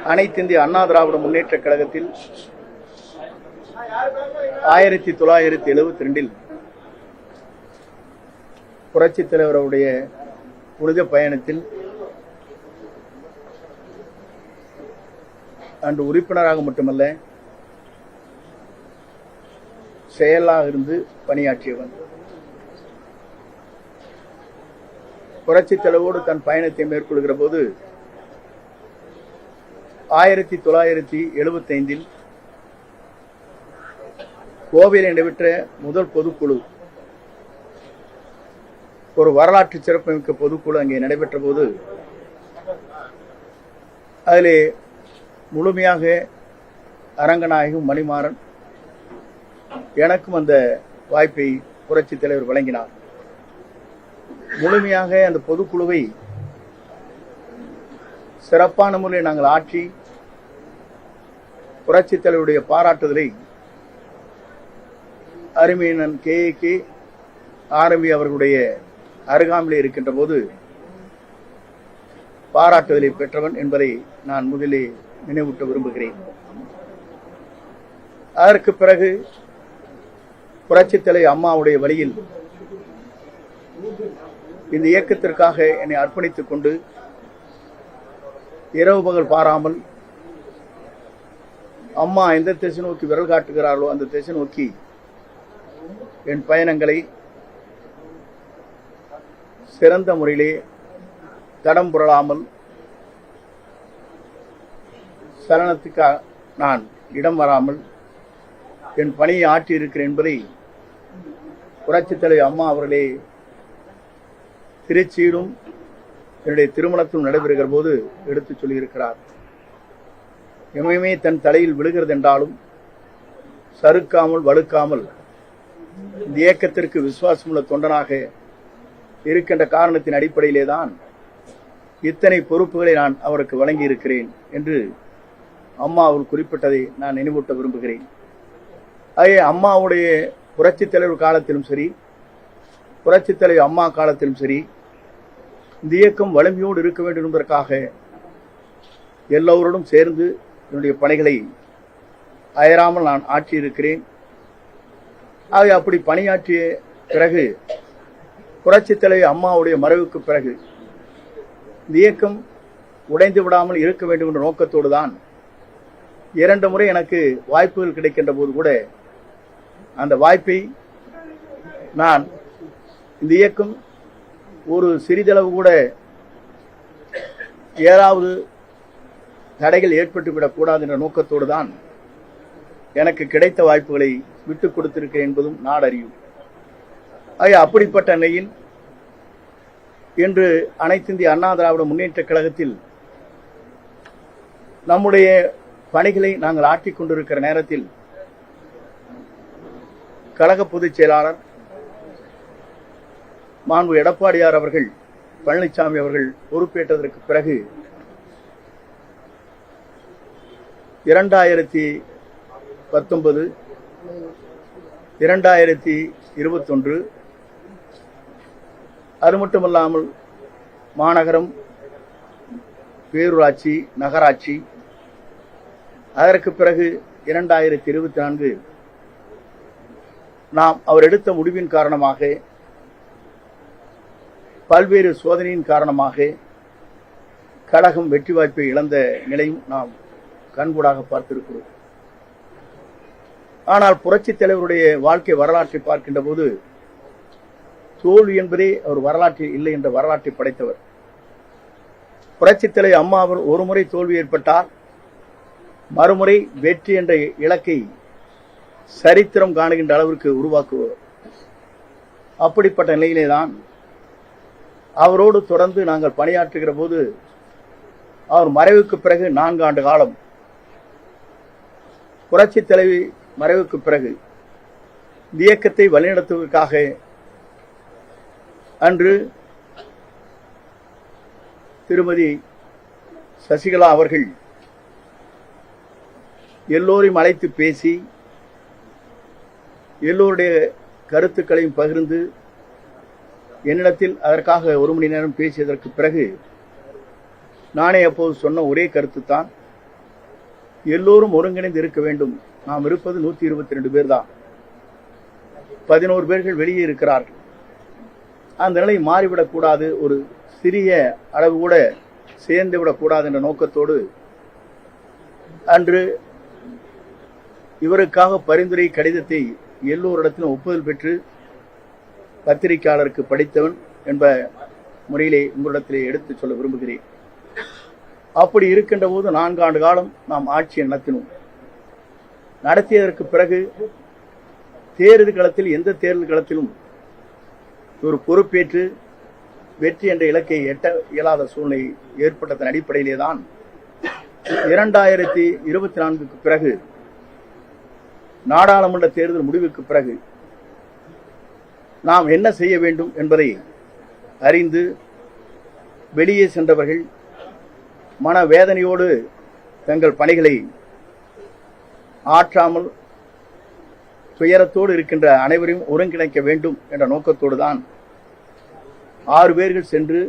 அனைத்திந்திய அண்ணா திராவிட முன்னேற்ற கழகத்தில் 1972 புரட்சித் தலைவருடைய புனித பயணத்தில் அன்று உறுப்பினராக மட்டுமல்ல செயலாக இருந்து பணியாற்றியவன். புரட்சித் தலைவரோடு தன் பயணத்தை மேற்கொள்கிற போது 1975 கோவையில் நடைபெற்ற முதல் பொதுக்குழு, ஒரு வரலாற்று சிறப்புமிக்க பொதுக்குழு அங்கே நடைபெற்ற போது அதிலே முழுமையாக அரங்கநாயகம் மணிமாறன் எனக்கும் அந்த வாய்ப்பை புரட்சித் தலைவர் வழங்கினார். முழுமையாக அந்த பொதுக்குழுவை சிறப்பான முறையில் நாங்கள் ஆற்றி புரட்சித் தலைவருடைய பாராட்டுதலை அருமையினன் கே ஆரம்பி அவர்களுடைய அருகாமையில் இருக்கின்ற போது பாராட்டுதலை பெற்றவன் என்பதை நான் முதலில் நினைவூட்ட விரும்புகிறேன். அதற்கு பிறகு புரட்சித் தலைவர் அம்மாவுடைய வழியில் இந்த இயக்கத்திற்காக என்னை அர்ப்பணித்துக் கொண்டு இரவு பகல் பாராமல் அம்மா எந்த திசை நோக்கி விரல் காட்டுகிறார்களோ அந்த திசை நோக்கி என் பயணங்களை சிறந்த முறையிலே தடம் புரளாமல் சலனத்துக்கு நான் இடம் வராமல் என் பணியை ஆற்றி இருக்கிறேன் என்பதை புரட்சித் தலைவர் அம்மா அவர்களே திருச்சியிலும் என்னுடைய திருமணத்திலும் நடைபெறுகிற போது எடுத்துச் சொல்லியிருக்கிறார். எமையுமே தன் தலையில் விழுகிறது என்றாலும் சறுக்காமல் வழுக்காமல் இந்த இயக்கத்திற்கு விசுவாசமுள்ள தொண்டனாக இருக்கின்ற காரணத்தின் அடிப்படையிலே தான் இத்தனை பொறுப்புகளை நான் அவருக்கு வழங்கி இருக்கிறேன் என்று அம்மா அவர் குறிப்பிட்டதை நான் நினைவூட்ட விரும்புகிறேன். ஆகவே அம்மாவுடைய புரட்சித் தலைவர் காலத்திலும் சரி, புரட்சித் தலைவர் அம்மா காலத்திலும் சரி, இந்த இயக்கம் வலிமையோடு இருக்க வேண்டும் என்பதற்காக எல்லோருடன் சேர்ந்து என்னுடைய பணிகளை அயராமல் நான் ஆற்றியிருக்கிறேன். ஆகவே அப்படி பணியாற்றிய பிறகு புரட்சித் தலைவர் அம்மாவுடைய மறைவுக்கு பிறகு இந்த இயக்கம் உடைந்து விடாமல் இருக்க வேண்டும் என்ற நோக்கத்தோடு தான் 2 முறை எனக்கு வாய்ப்புகள் கிடைக்கின்ற போது கூட அந்த வாய்ப்பை நான் இந்த இயக்கம் ஒரு சிறிதளவு கூட ஏதாவது தடைகள் ஏற்பட்டுவிடக் கூடாது என்ற நோக்கத்தோடு தான் எனக்கு கிடைத்த வாய்ப்புகளை விட்டுக் கொடுத்திருக்கிறேன் என்பதும் நாடறியும். அப்படிப்பட்ட நிலையில் இன்று அனைத்திந்திய அண்ணா திராவிட முன்னேற்ற கழகத்தில் நம்முடைய பணிகளை நாங்கள் ஆற்றிக் கொண்டிருக்கிற நேரத்தில் கழக பொதுச் செயலாளர் மாண்பு எடப்பாடியார் அவர்கள், பழனிசாமி அவர்கள் பொறுப்பேற்றதற்கு பிறகு 2019, 2021 அது மட்டுமல்லாமல் மாநகரம், பேரூராட்சி, நகராட்சி, அதற்கு பிறகு 2024 நாம் அவர் எடுத்த முடிவின் காரணமாக, பல்வேறு சோதனையின் காரணமாக கழகம் வெற்றி வாய்ப்பை இழந்த நிலையும் நாம் கண்கூடாக பார்த்திருக்கிறோம். ஆனால் புரட்சித் தலைவருடைய வாழ்க்கை வரலாற்றை பார்க்கின்ற போது தோல்வி என்பதே அவர் வரலாற்றில் இல்லை என்ற வரலாற்றை படைத்தவர். புரட்சித் தலைவர் அம்மா அவர் ஒரு முறை தோல்வி ஏற்பட்டால் மறுமுறை வெற்றி என்ற இலக்கை சரித்திரம் காணுகின்ற அளவிற்கு உருவாக்குவார். அப்படிப்பட்ட நிலையிலேதான் அவரோடு தொடர்ந்து நாங்கள் பணியாற்றுகிற போது அவர் மறைவுக்கு பிறகு 4 ஆண்டு காலம், புரட்சித் தலைவி மறைவுக்கு பிறகு இந்த இயக்கத்தை வழிநடத்துவதற்காக அன்று திருமதி சசிகலா அவர்கள் எல்லோரையும் அழைத்து பேசி எல்லோருடைய கருத்துக்களையும் பகிர்ந்து என்னிடத்தில் அதற்காக 1 மணி நேரம் பேசியதற்கு பிறகு நானே அப்போது சொன்ன ஒரே கருத்து தான், எல்லோரும் ஒருங்கிணைந்து இருக்க வேண்டும். நாம் இருப்பது 122 பேர் தான். 11 பேர்கள் வெளியே இருக்கிறார்கள். அந்த நிலை மாறிவிடக்கூடாது, ஒரு சிறிய அளவு கூட சேர்ந்து விடக்கூடாது என்ற நோக்கத்தோடு அன்று இவருக்காக பரிந்துரை கடிதத்தை எல்லோரிடத்திலும் ஒப்புதல் பெற்று பத்திரிகையாளருக்கு படித்தவன் என்ப முறையிலே உங்களிடத்திலே எடுத்துச் சொல்ல விரும்புகிறேன். அப்படி இருக்கின்ற போது 4 ஆண்டு காலம் நாம் ஆட்சியை நடத்தினோம். நடத்தியதற்கு பிறகு தேர்தல் களத்தில் எந்த தேர்தல் களத்திலும் ஒரு பொறுப்பேற்று வெற்றி என்ற இலக்கை எட்ட இயலாத சூழ்நிலை ஏற்பட்டதன் அடிப்படையிலே தான் 2024க்கு பிறகு நாடாளுமன்ற தேர்தல் முடிவுக்கு பிறகு நாம் என்ன செய்ய வேண்டும் என்பதை அறிந்து வெளியே சென்றவர்கள் மனவேதனையோடு தங்கள் பணிகளை ஆற்றாமல் துயரத்தோடு இருக்கின்ற அனைவரையும் ஒருங்கிணைக்க வேண்டும் என்ற நோக்கத்தோடு தான் 6 பேர்கள் சென்று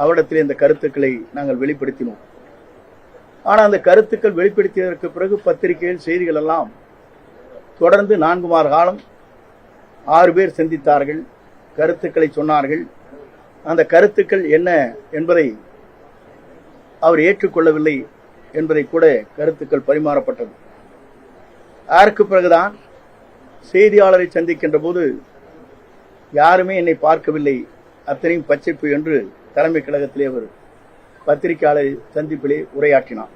அவரிடத்தில் இந்த கருத்துக்களை நாங்கள் வெளிப்படுத்தினோம். ஆனால் அந்த கருத்துக்கள் வெளிப்படுத்தியதற்கு பிறகு பத்திரிகைகள் செய்திகள் எல்லாம் தொடர்ந்து 4 மாத காலம் 6 பேர் சந்தித்தார்கள், கருத்துக்களை சொன்னார்கள். அந்த கருத்துக்கள் என்ன என்பதை அவர் ஏற்றுக்கொள்ளவில்லை என்பதை கூட கருத்துக்கள் பரிமாறப்பட்டது. அதற்கு பிறகுதான் செய்தியாளரை சந்திக்கின்ற போது யாருமே என்னை பார்க்கவில்லை, அத்தனையும் பச்சைப்பு என்று தலைமை கழகத்திலே அவர் பத்திரிகையாளர் சந்திப்பிலே உரையாற்றினார்.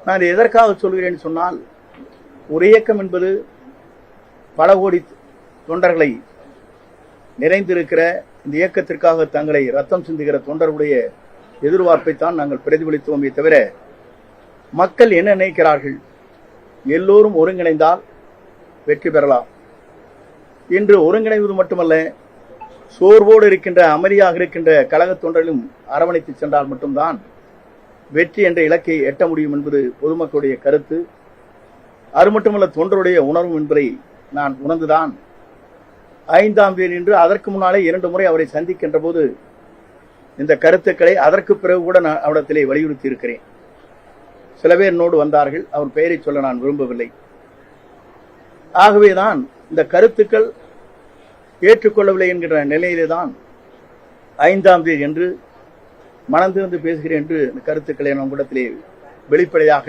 நான் இதை எதற்காக சொல்கிறேன் சொன்னால், ஒரு இயக்கம் என்பது பல கோடி தொண்டர்களை நிறைந்திருக்கிற இந்த இயக்கத்திற்காக தங்களை ரத்தம் சிந்துகிற தொண்டர்களுடைய எதிர்பார்ப்பைத்தான் நாங்கள் பிரதிபலித்தோமே தவிர மக்கள் என்ன நினைக்கிறார்கள், எல்லோரும் ஒருங்கிணைந்தால் வெற்றி பெறலாம். இன்று ஒருங்கிணைவது மட்டுமல்ல, சோர்வோடு இருக்கின்ற அமைதியாக இருக்கின்ற கழக தொண்டர்களும் அரவணைத்து சென்றால் மட்டும்தான் வெற்றி என்ற இலக்கை எட்ட முடியும் என்பது பொதுமக்களுடைய கருத்து. அது மட்டுமல்ல, தொண்டருடைய உணர்வு என்பதை நான் உணர்ந்துதான் 5ஆம் தேதி என்று அதற்கு முன்னாலே 2 முறை அவரை சந்திக்கின்ற போது இந்த கருத்துக்களை அதற்கு பிறகு கூட நான் அவரிடத்திலே வலியுறுத்தி இருக்கிறேன். சில பேர் என்னோடு வந்தார்கள், அவர் பெயரை சொல்ல நான் விரும்பவில்லை. ஆகவேதான் இந்த கருத்துக்கள் ஏற்றுக்கொள்ளவில்லை என்கிற நிலையிலே தான் 5ஆம் தேதி என்று மனந்திருந்து பேசுகிறேன் என்று இந்த கருத்துக்களை நம்மிடத்திலே வெளிப்படையாக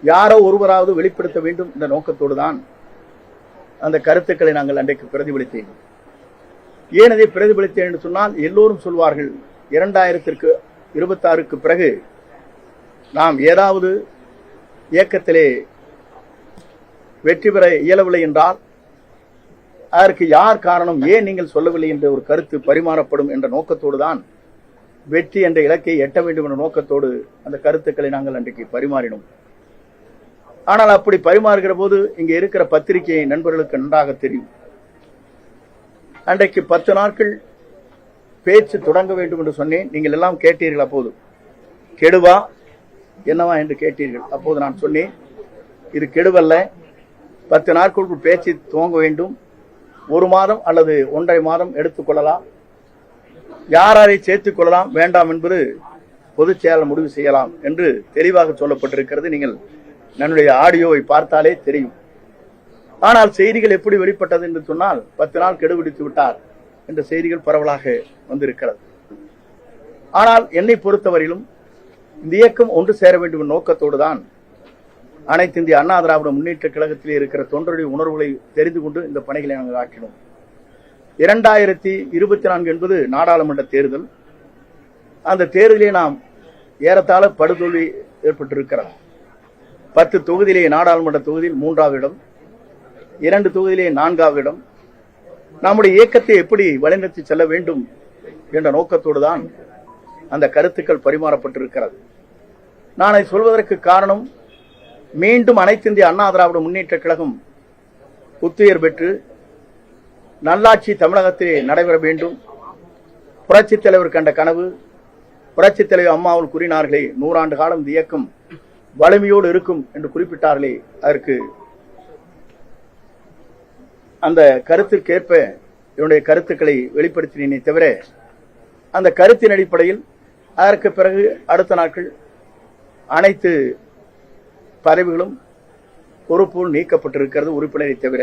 யாரோ ஒருவராவது வெளிப்படுத்த வேண்டும் என்ற நோக்கத்தோடு தான் அந்த கருத்துக்களை நாங்கள் அன்றைக்கு பிரதிபலித்தேன். ஏன் அதை பிரதிபலித்தேன் என்று சொன்னால், எல்லோரும் சொல்வார்கள் 2026க்கு பிறகு நாம் ஏதாவது இயக்கத்திலே வெற்றி பெற இயலவில்லை என்றால் அதற்கு யார் காரணம், ஏன் நீங்கள் சொல்லவில்லை என்ற ஒரு கருத்து பரிமாறப்படும் என்ற நோக்கத்தோடு தான் வெற்றி என்ற இலக்கை எட்ட வேண்டும் என்ற நோக்கத்தோடு அந்த கருத்துக்களை நாங்கள் அன்றைக்கு பரிமாறினோம். ஆனால் அப்படி பரிமாறுகிற போது இங்கே இருக்கிற பத்திரிகை நண்பர்களுக்கு நன்றாக தெரியும், அன்றைக்கு 10 நாட்கள் பேச்சு தொடங்க வேண்டும் என்று சொன்னேன். நீங்கள் எல்லாம் கேட்டீர்கள். அப்போது கெடுவா என்னவா என்று கேட்டீர்கள். அப்போது நான் சொன்னேன், இது கெடுவல்ல, 10 நாட்களுக்குள் பேச்சு துவங்க வேண்டும். 1 மாதம் அல்லது 1.5 மாதம் எடுத்துக்கொள்ளலாம். யாரை சேர்த்துக் கொள்ளலாம் வேண்டாம் என்பது பொதுச் செயலாளர் முடிவு செய்யலாம் என்று தெளிவாக சொல்லப்பட்டிருக்கிறது. நீங்கள் என்னுடைய ஆடியோவை பார்த்தாலே தெரியும். ஆனால் செய்திகள் எப்படி வெளிப்பட்டது என்று சொன்னால், 10 நாள் கெடுபிடித்து விட்டார் என்ற செய்திகள் பரவலாக வந்திருக்கிறது. ஆனால் என்னை பொறுத்தவரையிலும் இந்த இயக்கம் ஒன்று சேர வேண்டும் என்ற நோக்கத்தோடு தான் அனைத்து இந்திய அண்ணா திராவிட முன்னேற்ற கழகத்திலே இருக்கிற தொண்டருடைய உணர்வுகளை தெரிந்து கொண்டு இந்த பணிகளை நாங்கள் ஆற்றினோம். 2024 என்பது நாடாளுமன்ற தேர்தல். அந்த தேர்தலிலே நாம் ஏறத்தாழ படுதோல்வி ஏற்பட்டிருக்கிறது. 10 தொகுதியிலே நாடாளுமன்ற தொகுதியில் 3வது இடம், 2 தொகுதியிலே 4வது இடம். நம்முடைய இயக்கத்தை எப்படி வழிநடத்தி செல்ல வேண்டும் என்ற நோக்கத்தோடு தான் அந்த கருத்துக்கள் பரிமாறப்பட்டிருக்கிறது. நான் அதை சொல்வதற்கு காரணம், மீண்டும் அனைத்து இந்திய அண்ணா திராவிட முன்னேற்ற கழகம் புத்துயிர் பெற்று நல்லாட்சி தமிழகத்திலே நடைபெற வேண்டும். புரட்சித் தலைவர் கண்ட கனவு, புரட்சித் தலைவர் அம்மாவில் கூறினார்களே, 100 ஆண்டு காலம் இந்த இயக்கம் வலிமையோடு இருக்கும் என்று குறிப்பிட்டார்களே, அதற்கு அந்த கருத்திற்கேற்ப என்னுடைய கருத்துக்களை வெளிப்படுத்தினேனே தவிர, அந்த கருத்தின் அடிப்படையில் அதற்கு பிறகு அடுத்த நாட்கள் அனைத்து பதவிகளும் பொறுப்புகள் நீக்கப்பட்டிருக்கிறது உறுப்பினரை தவிர.